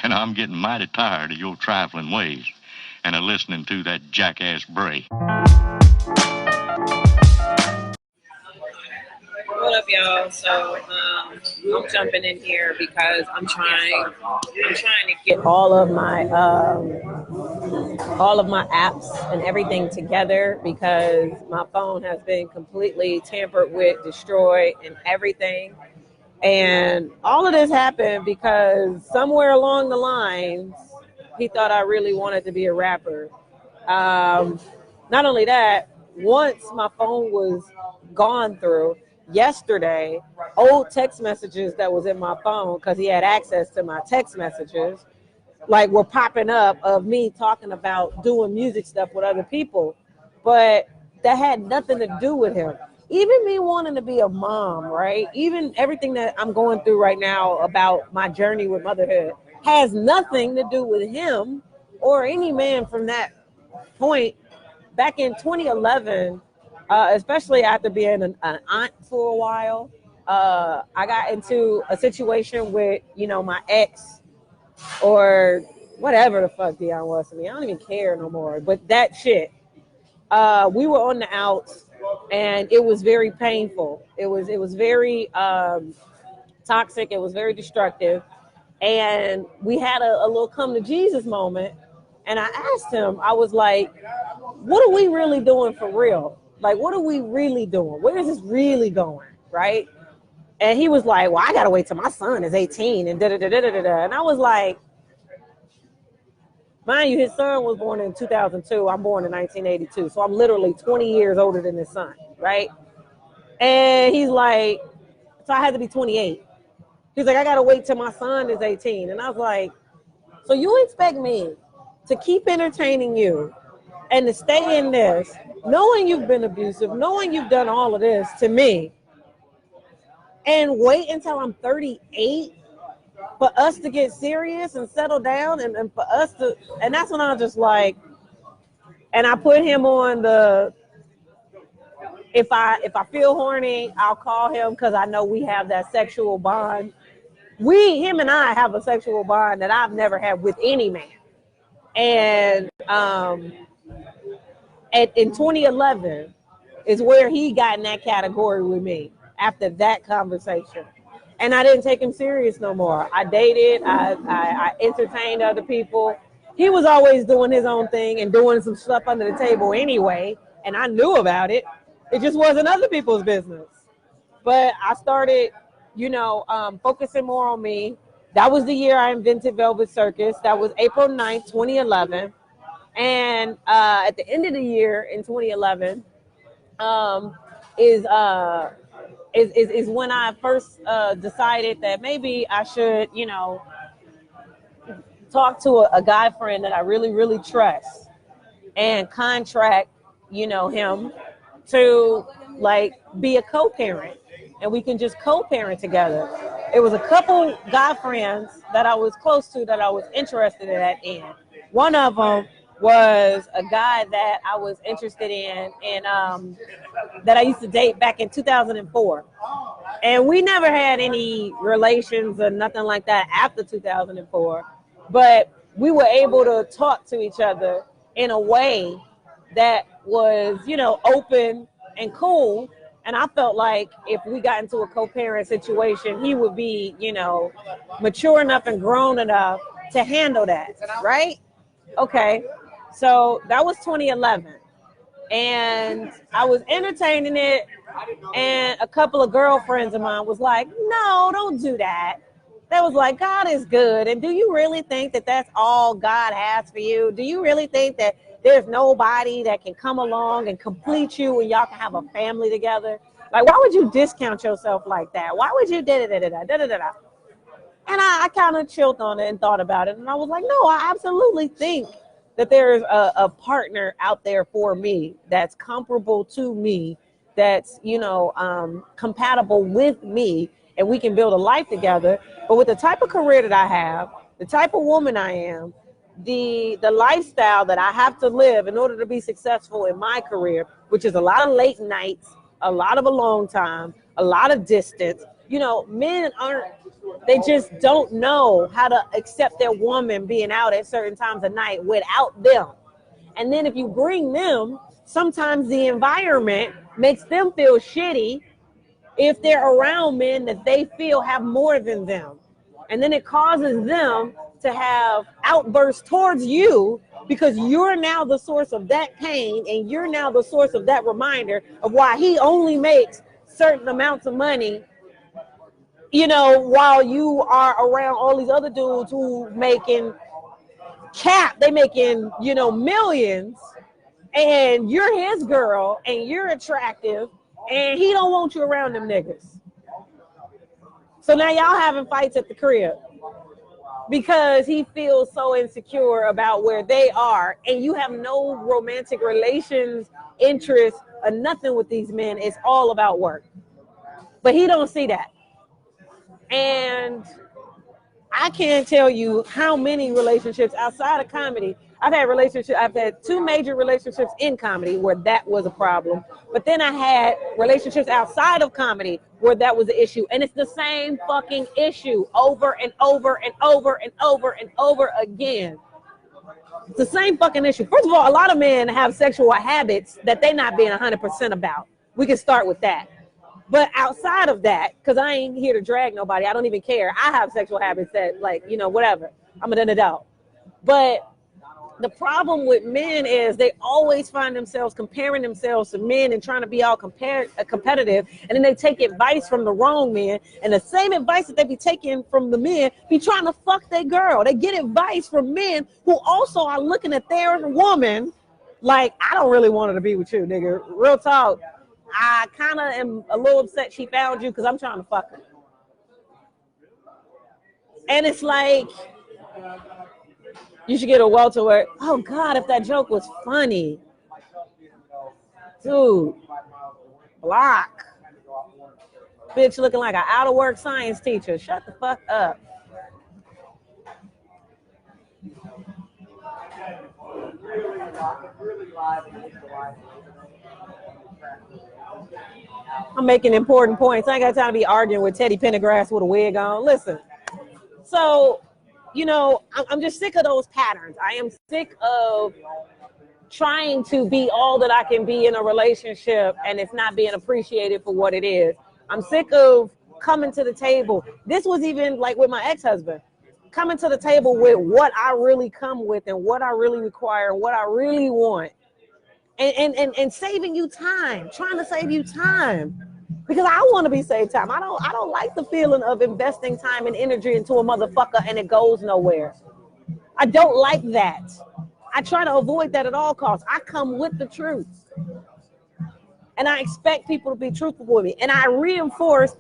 and I'm getting mighty tired of your trifling ways and of listening to that jackass Bray. What up, y'all? So I'm jumping in here because I'm trying to get all of my apps and everything together because my phone has been completely tampered with, destroyed, and everything. And all of this happened because somewhere along the lines, he thought I really wanted to be a rapper. Not only that, once my phone was gone through yesterday, old text messages that was in my phone, because he had access to my text messages, like were popping up of me talking about doing music stuff with other people, but that had nothing to do with him. Even me wanting to be a mom, right? Even everything that I'm going through right now about my journey with motherhood has nothing to do with him or any man from that point. Back in 2011, especially after being an aunt for a while, I got into a situation with, my ex, or whatever the fuck Dion was to me. I don't even care no more. But that shit, we were on the outs, and it was very painful. It was very toxic. It was very destructive. And we had a little come to Jesus moment. And I asked him, I was like, what are we really doing for real? Like, what are we really doing? Where is this really going? Right? And he was like, well, I got to wait till my son is 18 and da-da-da-da-da-da. And I was like, mind you, his son was born in 2002. I'm born in 1982. So I'm literally 20 years older than his son, right? And he's like, so I had to be 28. He's like, I got to wait till my son is 18. And I was like, so you expect me to keep entertaining you and to stay in this, knowing you've been abusive, knowing you've done all of this to me, and wait until I'm 38 for us to get serious and settle down and for us to, and that's when I was just like, and I put him on the, if I feel horny, I'll call him because I know we have that sexual bond. Him and I have a sexual bond that I've never had with any man. And in 2011 is where he got in that category with me after that conversation. And I didn't take him serious no more. I dated, I entertained other people. He was always doing his own thing and doing some stuff under the table anyway, and I knew about it. It just wasn't other people's business. But I started, focusing more on me. That was the year I invented Velvet Circus. That was April 9th, 2011. And at the end of the year in 2011 is when I first decided that maybe I should, talk to a guy friend that I really, really trust and contract, him to like be a co-parent, and we can just co-parent together. It was a couple guy friends that I was close to that I was interested in. One of them was a guy that I was interested in that I used to date back in 2004. And we never had any relations or nothing like that after 2004. But we were able to talk to each other in a way that was, open and cool. And I felt like if we got into a co-parent situation, he would be, mature enough and grown enough to handle that, right? Okay. So that was 2011. And I was entertaining it. And a couple of girlfriends of mine was like, no, don't do that. That was like, God is good. And do you really think that that's all God has for you? Do you really think that there's nobody that can come along and complete you and y'all can have a family together? Like, why would you discount yourself like that? Why would you da-da-da-da-da-da-da-da? And I kind of chilled on it and thought about it. And I was like, no, I absolutely think that there's a partner out there for me that's comparable to me, that's, compatible with me, and we can build a life together. But with the type of career that I have, the type of woman I am, the lifestyle that I have to live in order to be successful in my career, which is a lot of late nights, a lot of alone time, a lot of distance, You know, men aren't, they just don't know how to accept their woman being out at certain times of night without them. And then if you bring them, sometimes the environment makes them feel shitty if they're around men that they feel have more than them. And then it causes them to have outbursts towards you because you're now the source of that pain and you're now the source of that reminder of why he only makes certain amounts of money, you know, while you are around all these other dudes who making they making, you know, millions, and you're his girl and you're attractive and he don't want you around them niggas. So now y'all having fights at the crib because he feels so insecure about where they are, and you have no romantic relations, interest, or nothing with these men. It's all about work. But he don't see that. And I can't tell you how many relationships outside of comedy. I've had 2 major relationships in comedy where that was a problem. But then I had relationships outside of comedy where that was an issue. And it's the same fucking issue over and over and over and over and over again. It's the same fucking issue. First of all, a lot of men have sexual habits that they're not being 100% about. We can start with that. But outside of that, because I ain't here to drag nobody, I don't even care. I have sexual habits that, like, you know, whatever. I'm an adult. But the problem with men is they always find themselves comparing themselves to men and trying to be all competitive. And then they take advice from the wrong men. And the same advice that they be taking from the men be trying to fuck their girl. They get advice from men who also are looking at their woman like, I don't really want her to be with you, nigga. Real talk. I kind of am a little upset she found you because I'm trying to fuck her. And it's like, you should get a welterweight. Oh, God, if that joke was funny. Dude, block. Bitch looking like an out-of-work science teacher. Shut the fuck up. I'm making important points. I ain't got time to be arguing with Teddy Pendergrass with a wig on. Listen. So, you know, I'm just sick of those patterns. I am sick of trying to be all that I can be in a relationship and it's not being appreciated for what it is. I'm sick of coming to the table. This was even like with my ex-husband. Coming to the table with what I really come with and what I really require and what I really want. And saving you time, trying to save you time. Because I want to be saved time. I don't like the feeling of investing time and energy into a motherfucker and it goes nowhere. I don't like that. I try to avoid that at all costs. I come with the truth. And I expect people to be truthful with me. And I reinforce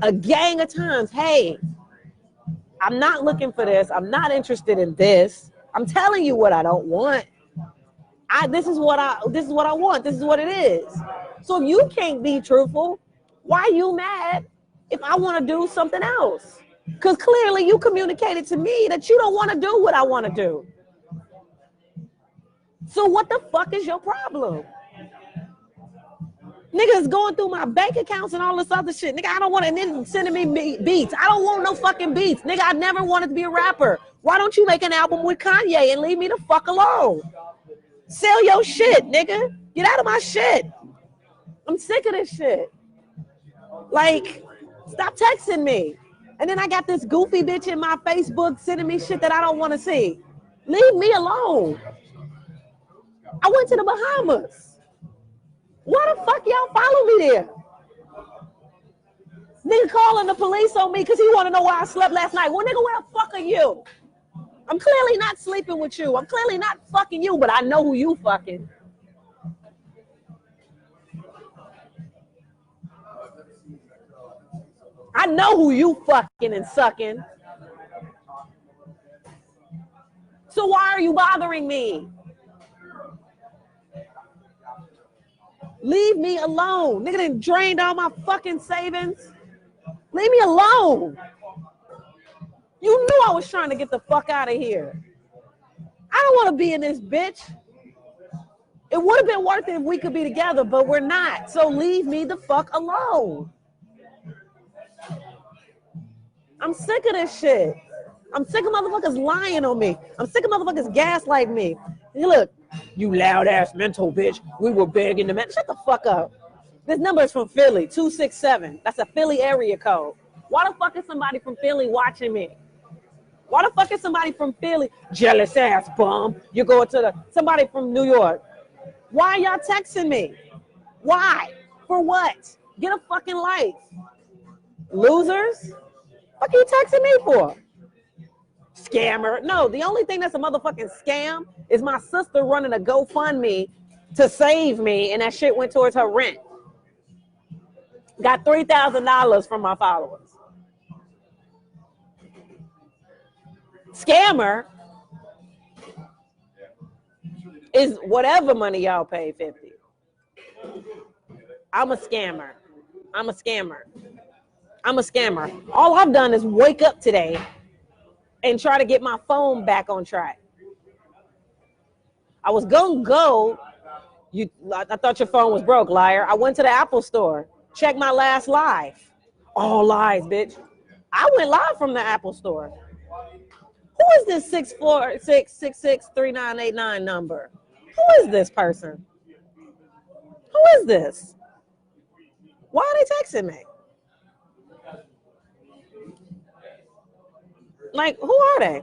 a gang of times, hey, I'm not looking for this. I'm not interested in this. I'm telling you what I don't want. This is what I want. This is what it is. So if you can't be truthful, why are you mad if I want to do something else? Because clearly you communicated to me that you don't want to do what I want to do. So what the fuck is your problem? Niggas going through my bank accounts and all this other shit. Nigga, I don't want to sending me beats. I don't want no fucking beats. Nigga, I never wanted to be a rapper. Why don't you make an album with Kanye and leave me the fuck alone? Sell your shit, nigga. Get out of my shit. I'm sick of this shit. Like, stop texting me. And then I got this goofy bitch in my Facebook sending me shit that I don't want to see. Leave me alone. I went to the Bahamas. Why the fuck y'all follow me there? Nigga calling the police on me because he want to know why I slept last night. Well, nigga, where the fuck are you? I'm clearly not sleeping with you. I'm clearly not fucking you, but I know who you fucking. I know who you fucking and sucking. So why are you bothering me? Leave me alone. Nigga done drained all my fucking savings. Leave me alone. You knew I was trying to get the fuck out of here. I don't want to be in this bitch. It would have been worth it if we could be together, but we're not. So leave me the fuck alone. I'm sick of this shit. I'm sick of motherfuckers lying on me. I'm sick of motherfuckers gaslighting me. Hey, look, you loud ass mental bitch. We were begging the man. Shut the fuck up. This number is from Philly, 267. That's a Philly area code. Why the fuck is somebody from Philly watching me? Why the fuck is somebody from Philly? Jealous ass bum. You go to somebody from New York. Why y'all texting me? Why? For what? Get a fucking life. Losers? What are you texting me for? Scammer. No, the only thing that's a motherfucking scam is my sister running a GoFundMe to save me, and that shit went towards her rent. Got $3,000 from my followers. Scammer is whatever money y'all pay 50. I'm a scammer. I'm a scammer. I'm a scammer. All I've done is wake up today and try to get my phone back on track. I was gonna go. I thought your phone was broke, liar. I went to the Apple store. Check my last live. All lies, bitch. I went live from the Apple store. Who is this 646663989 number? Who is this person? Who is this? Why are they texting me? Like, who are they?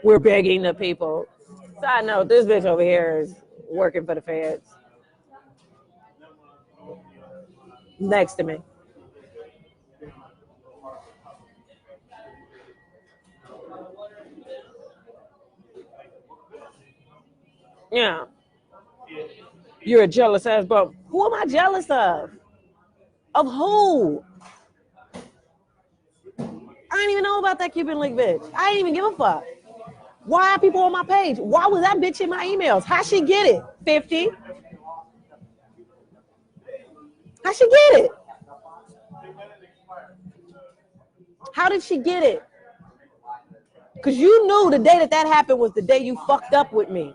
We're begging the people. Side note, this bitch over here is working for the feds. Next to me. Yeah. You're a jealous ass bum. Who am I jealous of? Of who? I didn't even know about that Cuban link bitch. I didn't even give a fuck. Why are people on my page? Why was that bitch in my emails? How'd she get it? 50? How'd she get it? How did she get it? Because you knew the day that happened was the day you fucked up with me.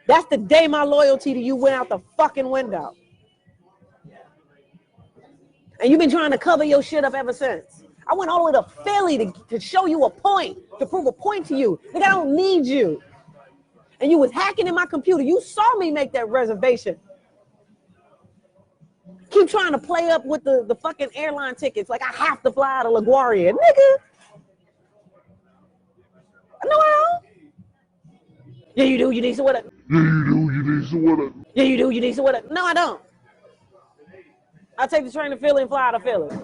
That's the day my loyalty to you went out the fucking window. And you've been trying to cover your shit up ever since. I went all the way to Philly to show you a point, to prove a point to you. Nigga, I don't need you. And you was hacking in my computer. You saw me make that reservation. Keep trying to play up with the fucking airline tickets like I have to fly out of LaGuardia. Nigga. No, I don't. Yeah, you do. You need some what? Yeah, you do. You need some what? Yeah, you do. You need some what? No, I don't. I take the train to Philly and fly out of Philly.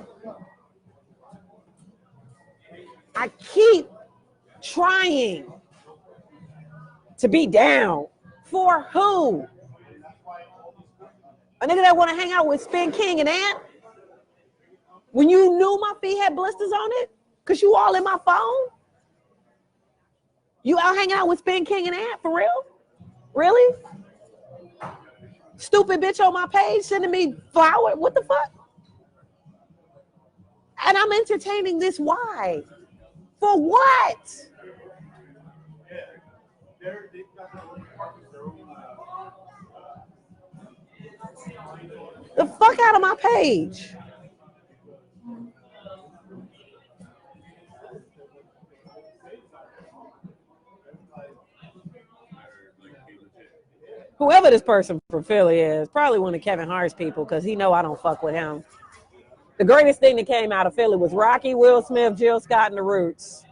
I keep trying to be down. For who? A nigga that want to hang out with Spin King and Ant? When you knew my feet had blisters on it? Because you all in my phone? You out hanging out with Spin King and Ant, for real? Really? Stupid bitch on my page sending me flowers. What the fuck? And I'm entertaining this. Why? For what? The fuck out of my page. Whoever this person from Philly is, probably one of Kevin Hart's people, because he know I don't fuck with him. The greatest thing that came out of Philly was Rocky, Will Smith, Jill Scott, and the Roots.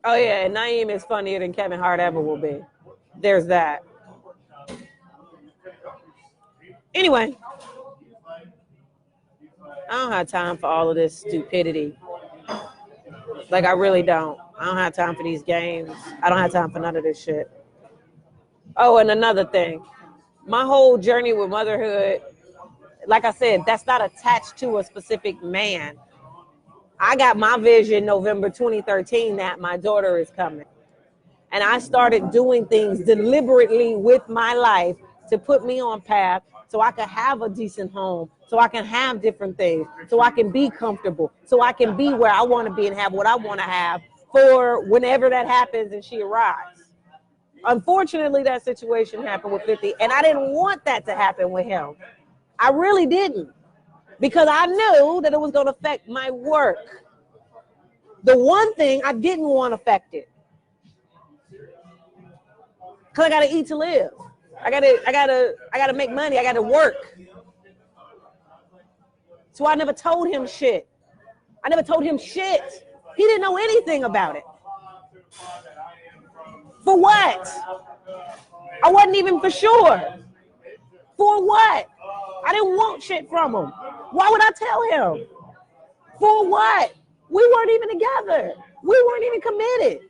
Oh yeah, and Naeem is funnier than Kevin Hart ever will be. There's that. Anyway, I don't have time for all of this stupidity. Like, I really don't. I don't have time for these games. I don't have time for none of this shit. Oh, and another thing. My whole journey with motherhood, like I said, that's not attached to a specific man. I got my vision November 2013 that my daughter is coming. And I started doing things deliberately with my life to put me on path so I can have a decent home, so I can have different things, so I can be comfortable, so I can be where I want to be and have what I want to have for whenever that happens and she arrives. Unfortunately, that situation happened with 50, and I didn't want that to happen with him. I really didn't, because I knew that it was going to affect my work. The one thing I didn't want affected, because I got to eat to live. I gotta make money. I gotta work. So I never told him shit. I never told him shit. He didn't know anything about it. For what? I wasn't even for sure. For what? I didn't want shit from him. Why would I tell him? For what? We weren't even together. We weren't even committed.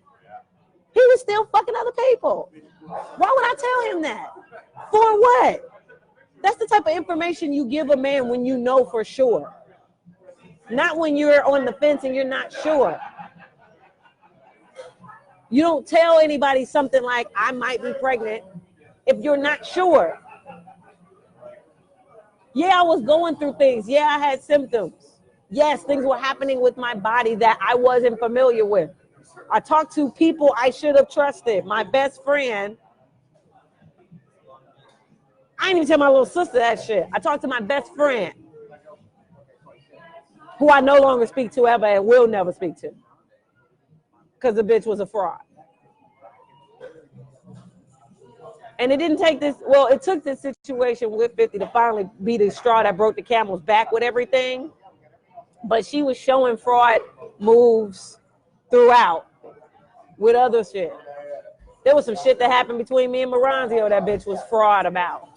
He was still fucking other people. Why would I tell him that? For what? That's the type of information you give a man when you know for sure. Not when you're on the fence and you're not sure. You don't tell anybody something like, I might be pregnant, if you're not sure. Yeah, I was going through things. Yeah, I had symptoms. Yes, things were happening with my body that I wasn't familiar with. I talked to people I should have trusted. My best friend. I didn't even tell my little sister that shit. I talked to my best friend, who I no longer speak to ever and will never speak to, because the bitch was a fraud. And it didn't take this, well, it took this situation with 50 to finally be the straw that broke the camel's back with everything. But she was showing fraud moves throughout with other shit. There was some shit that happened between me and Moranzio that bitch was fraud about.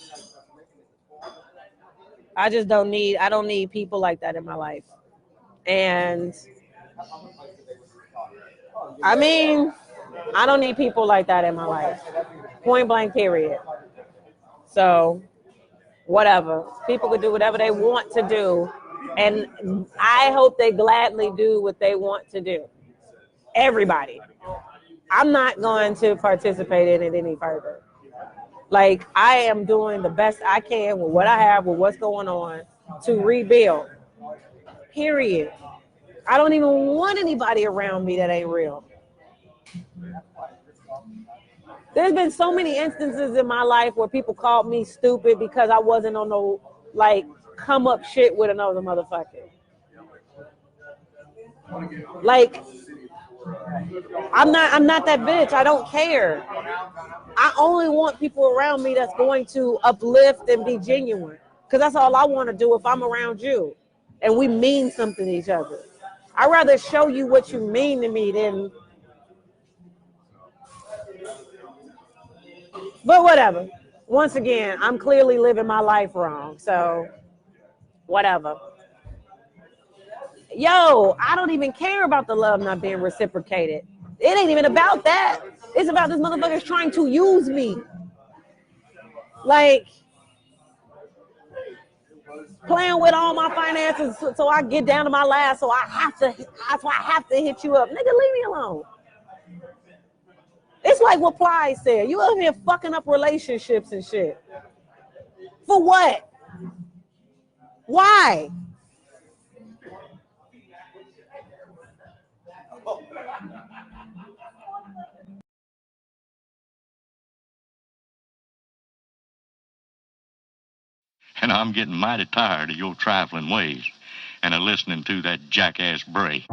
I don't need people like that in my life. And I mean, I don't need people like that in my life. Point blank, period. So, whatever. People could do whatever they want to do. And I hope they gladly do what they want to do. Everybody. I'm not going to participate in it any further. Like, I am doing the best I can with what I have, with what's going on, to rebuild. Period. I don't even want anybody around me that ain't real. There's been so many instances in my life where people called me stupid because I wasn't on no, like, come up shit with another motherfucker. Like, I'm not that bitch. I don't care. I only want people around me that's going to uplift and be genuine, because that's all I want to do if I'm around you and we mean something to each other. I'd rather show you what you mean to me than, but whatever. Once again, I'm clearly living my life wrong, so whatever. Yo, I don't even care about the love not being reciprocated. It ain't even about that. It's about this motherfucker's trying to use me. Like, playing with all my finances so I get down to my last, so that's why I have to hit you up. Nigga, leave me alone. It's like what Ply said. You over here fucking up relationships and shit. For what? Why? And I'm getting mighty tired of your trifling ways and of listening to that jackass Bray.